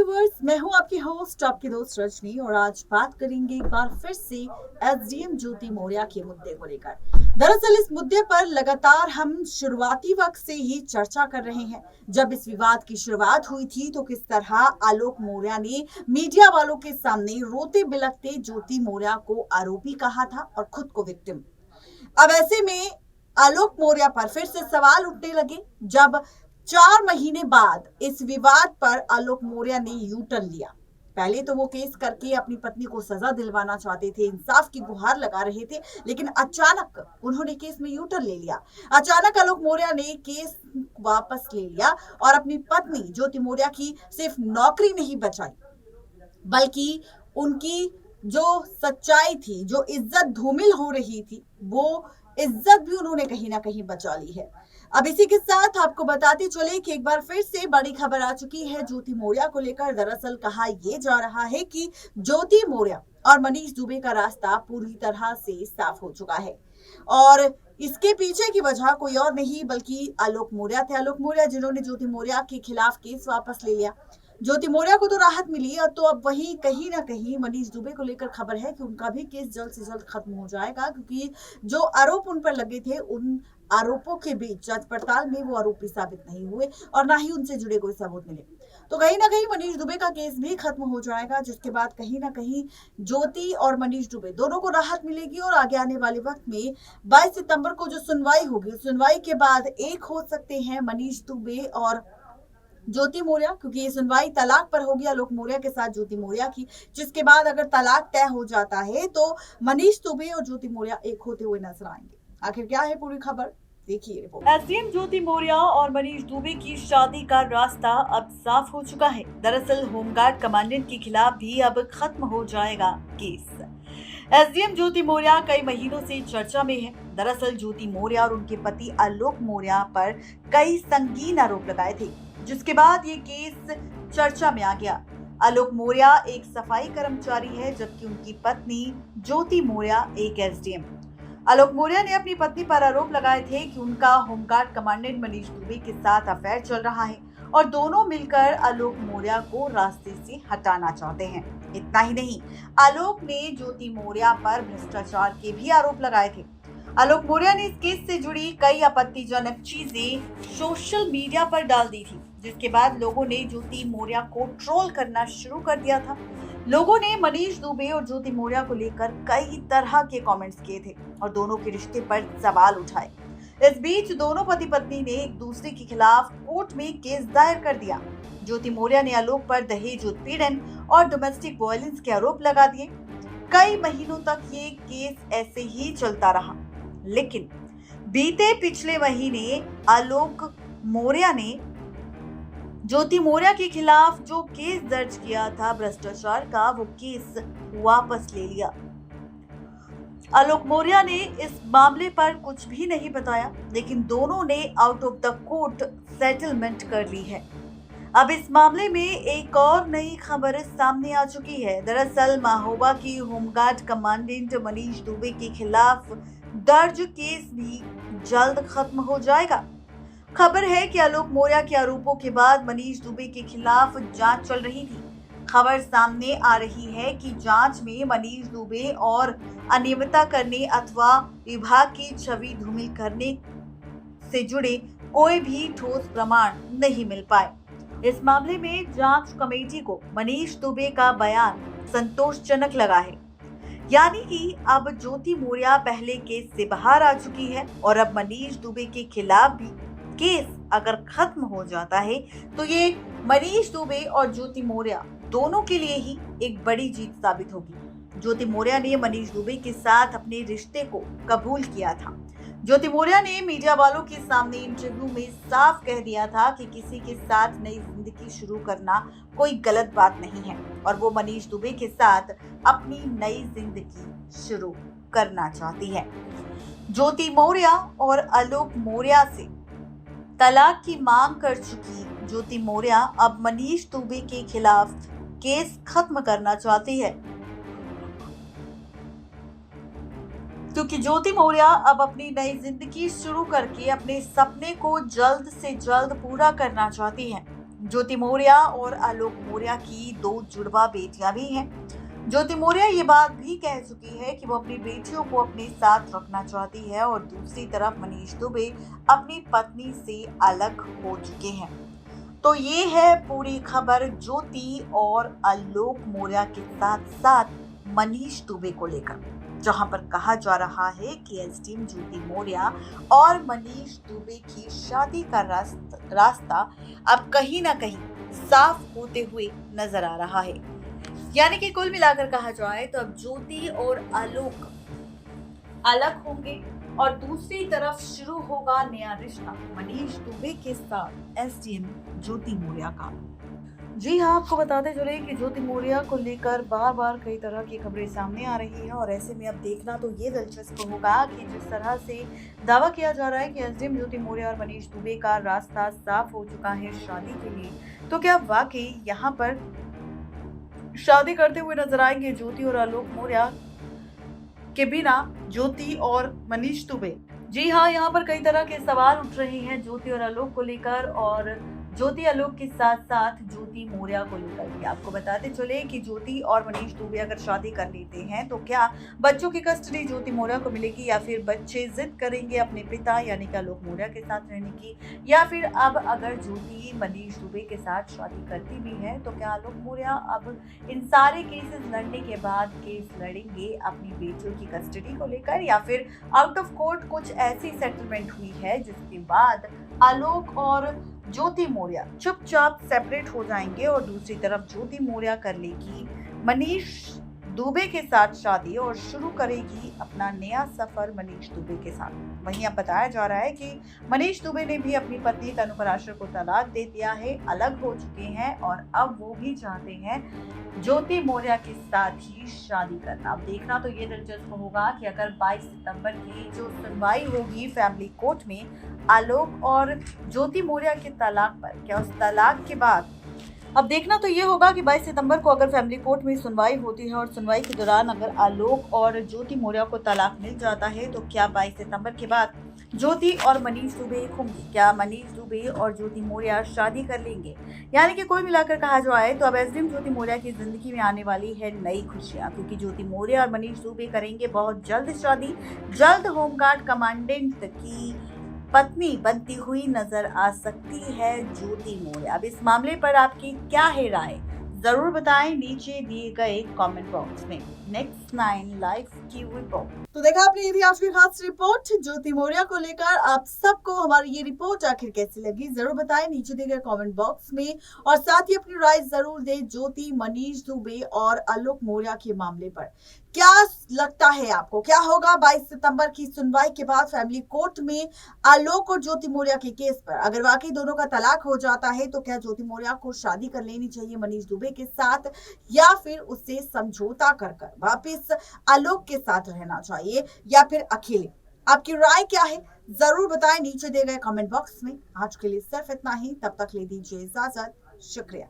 Viewers, मैं हूं आपकी होस्ट, आपकी दोस्त रजनी, और आज बात करेंगे एक बार फिर से एसडीएम ज्योति मौर्य के मुद्दे को लेकर। दरअसल इस मुद्दे पर लगातार हम शुरुआती वक्त से ही चर्चा कर रहे हैं। जब इस विवाद की शुरुआत हुई थी तो किस तरह आलोक मौर्य ने मीडिया वालों के सामने रोते बिलखते ज्योति मौर्य को आरोपी कहा था और खुद को विक्टिम। अब ऐसे में आलोक मौर्य पर फिर से सवाल उठने लगे जब 4 महीने बाद इस विवाद पर आलोक मौर्य ने यू टर्न लिया। पहले तो वो केस करके अपनी पत्नी को सजा दिलवाना चाहते थे, इंसाफ की गुहार लगा रहे थे, लेकिन अचानक उन्होंने केस में यू टर्न ले लिया। अचानक आलोक मौर्य ने केस वापस ले लिया और अपनी पत्नी ज्योति मौर्य की सिर्फ नौकरी नहीं बचाई, बल्कि उनकी जो सच्चाई थी, जो इज्जत धूमिल हो रही थी, वो इज्जत भी उन्होंने कहीं ना कहीं बचा ली है। अब इसी के साथ आपको बताते चले कि एक बार फिर से बड़ी खबर आ चुकी है ज्योति मौर्य को लेकर। दरअसल कहा यह जा रहा है कि ज्योति मौर्य और मनीष दुबे का रास्ता पूरी तरह से साफ हो चुका है और इसके पीछे की वजह कोई और नहीं बल्कि आलोक मौर्य थे। आलोक मौर्य जिन्होंने ज्योति मौर्य के खिलाफ केस वापस ले लिया। ज्योति मौर्य को तो राहत मिली और तो अब वही कहीं ना कहीं मनीष दुबे को लेकर खबर है कि उनका भी केस जल्द से जल्द खत्म हो जाएगा, क्योंकि जो आरोप उन पर लगे थे उन आरोपों के बीच जांच पड़ताल में वो आरोपी साबित नहीं हुए और ना ही उनसे जुड़े कोई सबूत मिले। तो कहीं ना कहीं मनीष दुबे का केस भी खत्म हो जाएगा, जिसके बाद कहीं ना कहीं ज्योति और मनीष दुबे दोनों को राहत मिलेगी और आगे आने वाले वक्त में 22 सितंबर को जो सुनवाई होगी, सुनवाई के बाद एक हो सकते हैं मनीष दुबे और ज्योति मौर्य, क्योंकि ये सुनवाई तलाक पर होगी आलोक मौर्य के साथ ज्योति मौर्य की, जिसके बाद अगर तलाक तय हो जाता है तो मनीष दुबे और ज्योति मौर्य एक होते हुए नजर आएंगे। आखिर क्या है पूरी खबर, देखिए रिपोर्ट। एसडीएम ज्योति मौर्य और मनीष दुबे की शादी का रास्ता अब साफ हो चुका है। दरअसल होमगार्ड कमांडेंट के खिलाफ भी अब खत्म हो जाएगा केस। एसडीएम ज्योति मौर्य कई महीनों से चर्चा में है। दरअसल ज्योति मौर्य और उनके पति आलोक मौर्य पर कई संगीन आरोप लगाए थे, जिसके बाद ये केस चर्चा में आ गया। आलोक मौर्य एक सफाई कर्मचारी है, जबकि उनकी पत्नी ज्योति मौर्य एक एसडीएम। आलोक मौर्य ने अपनी पत्नी पर आरोप लगाए थे कि उनका होमगार्ड कमांडेंट मनीष दुबे के साथ अफेयर चल रहा है और दोनों मिलकर आलोक मौर्य को रास्ते से हटाना चाहते हैं। इतना ही नहीं, आलोक ने ज्योति मौर्य पर भ्रष्टाचार के भी आरोप लगाए थे। आलोक मौर्य ने इस केस से जुड़ी कई आपत्तिजनक चीजें सोशल मीडिया पर डाल दी थी, जिसके बाद लोगों ने ज्योति मौर्य को ट्रोल करना शुरू कर दिया था। लोगों ने मनीष दुबे और ज्योति मौर्य को लेकर कई तरह के कमेंट्स किए थे और दोनों के रिश्ते पर सवाल उठाए। इस बीच दोनों पति पत्नी ने एक दूसरे के खिलाफ कोर्ट में केस दायर कर दिया। ज्योति मौर्य ने आलोक पर दहेज उत्पीड़न और डोमेस्टिक वायलेंस के आरोप लगा दिए। कई महीनों तक ये केस ऐसे ही चलता रहा, लेकिन बीते पिछले महीने आलोक मौर्य ने ज्योति मौर्य के खिलाफ जो केस दर्ज किया था भ्रष्टाचार का, वो केस वापस ले लिया। आलोक मौर्य ने इस मामले पर कुछ भी नहीं बताया, लेकिन दोनों ने out of the court settlement कर ली है। अब इस मामले में एक और नई खबर सामने आ चुकी है। दरअसल महोबा की होमगार्ड कमांडेंट मनीष दुबे के खिलाफ दर्ज केस भी जल्द खत्म हो जाएगा। खबर है कि आलोक मौर्य के आरोपों के बाद मनीष दुबे के खिलाफ जांच चल रही थी। खबर सामने आ रही है कि जांच में मनीष दुबे और अनियमितता करने अथवा विभाग की छवि धूमिल करने से जुड़े कोई भी ठोस प्रमाण नहीं मिल पाए। इस मामले में जांच कमेटी को मनीष दुबे का बयान संतोषजनक लगा है, यानी कि अब ज्योति मौर्य पहले केस से बाहर आ चुकी है और अब मनीष दुबे के खिलाफ भी केस अगर खत्म हो जाता है तो ये मनीष दुबे और ज्योति मौर्य दोनों के लिए ही एक बड़ी जीत साबित होगी। ज्योति मौर्य ने मनीष दुबे के साथ अपने रिश्ते को कबूल किया था। ज्योति मौर्य ने मीडिया वालों के सामने इंटरव्यू में साफ कह दिया था कि किसी के साथ नई जिंदगी शुरू करना कोई गलत बात नहीं है और वो मनीष दुबे के साथ अपनी नई जिंदगी शुरू करना चाहती है। ज्योति मौर्य और आलोक मौर्य से तलाक की मांग कर चुकी ज्योति मौर्य अब मनीष दुबे के खिलाफ केस खत्म करना चाहती है, क्योंकि ज्योति मौर्य अब अपनी नई जिंदगी शुरू करके अपने सपने को जल्द से जल्द पूरा करना चाहती हैं। ज्योति मौर्य और आलोक मौर्य की 2 जुड़वा बेटियां भी हैं। ज्योति मौर्य ये बात भी कह चुकी है कि वो अपनी बेटियों को अपने साथ रखना चाहती है और दूसरी तरफ मनीष दुबे अपनी पत्नी से अलग हो चुके हैं। तो ये है पूरी खबर ज्योति और आलोक मौर्य के साथ साथ मनीष दुबे को लेकर, जहां पर कहा जा रहा है कि एसडीएम ज्योति मौर्य और मनीष दुबे की शादी का रास्ता अब कहीं ना कहीं साफ होते हुए नजर आ रहा है। यानी कि कुल मिलाकर कहा जाए तो अब ज्योति और आलोक अलग होंगे और दूसरी तरफ शुरू होगा नया रिश्ता मनीष दुबे के साथ एसडीएम ज्योति मौर्य का। जी हाँ, आपको बताते चले कि ज्योति मौर्य को लेकर बार बार कई तरह की खबरें सामने आ रही है और ऐसे में अब देखना तो ये दिलचस्प होगा कि जिस तरह से दावा किया जा रहा है कि एसडीएम ज्योति मौर्य और मनीष दुबे का रास्ता साफ हो चुका है शादी के लिए, तो क्या वाकई यहाँ पर शादी करते हुए नजर आएंगे ज्योति और आलोक मौर्य के बिना ज्योति और मनीष दुबे? जी हाँ, यहाँ पर कई तरह के सवाल उठ रहे हैं ज्योति और आलोक को लेकर और ज्योति आलोक के साथ साथ ज्योति मौर्य को लेकर भी। आपको बताते चले कि ज्योति और मनीष दुबे अगर शादी कर लेते हैं तो क्या बच्चों की कस्टडी ज्योति मौर्य को मिलेगी या फिर बच्चे जिद करेंगे अपने पिता यानी कि आलोक मौर्य के साथ रहने की, या फिर अब अगर ज्योति मनीष दुबे के साथ शादी करती भी है तो क्या आलोक मौर्य अब इन सारे केसेस लड़ने के बाद केस लड़ेंगे अपनी बेटियों की कस्टडी को लेकर, या फिर आउट ऑफ कोर्ट कुछ ऐसी सेटलमेंट हुई है जिसके बाद आलोक और ज्योति मौर्य चुपचाप सेपरेट हो जाएंगे और दूसरी तरफ ज्योति मौर्य कर लेगी मनीष दुबे के साथ शादी और शुरू करेगी अपना नया सफर मनीष दुबे के साथ। वहीं अब बताया जा रहा है कि मनीष दुबे ने भी अपनी पत्नी तनु पराशर को तलाक दे दिया है, अलग हो चुके हैं और अब वो भी चाहते हैं ज्योति मौर्य के साथ ही शादी करना। अब देखना तो ये दिलचस्प होगा कि अगर 22 सितंबर की जो सुनवाई होगी फैमिली कोर्ट में आलोक और ज्योति मौर्य के तलाक पर, क्या उस तलाक के बाद अब देखना तो ये होगा कि 22 सितंबर को अगर फैमिली कोर्ट में सुनवाई होती है और सुनवाई के दौरान अगर आलोक और ज्योति मौर्य को तलाक मिल जाता है तो क्या 22 सितंबर के बाद ज्योति और मनीष दुबे एक होंगे? क्या मनीष दुबे और ज्योति मौर्य शादी कर लेंगे? यानी कि कोई मिलाकर कहा जाए तो अब एसडीएम ज्योति मौर्य की जिंदगी में आने वाली है नई खुशियां, क्योंकि ज्योति मौर्य और मनीष दुबे करेंगे बहुत जल्द शादी। जल्द होमगार्ड कमांडेंट की पत्नी बनती हुई नजर आ सकती है ज्योति मौर्य। अब इस मामले पर आपकी क्या है राय, जरूर बताएं नीचे दिए गए कमेंट बॉक्स में। नेक्स्ट 9 लाइव की रिपोर्ट। तो देखा आपने, ये थी आज की खास रिपोर्ट ज्योति मौर्य को लेकर। आप सबको हमारी ये रिपोर्ट आखिर कैसी लगी जरूर बताएं नीचे दिए गए कमेंट बॉक्स में और साथ ही अपनी राय जरूर दें ज्योति, मनीष दुबे और आलोक मौर्य के मामले पर। क्या लगता है आपको, क्या होगा 22 सितंबर की सुनवाई के बाद फैमिली कोर्ट में आलोक और ज्योति मौर्य के केस पर? अगर वाकई दोनों का तलाक हो जाता है तो क्या ज्योति मौर्य को शादी कर लेनी चाहिए मनीष दुबे के साथ, या फिर उससे समझौता कर वापिस आलोक के साथ रहना चाहिए, या फिर अकेले? आपकी राय क्या है जरूर बताएं नीचे दिए गए कमेंट बॉक्स में। आज के लिए सिर्फ इतना ही, तब तक ले दीजिए इजाजत। शुक्रिया।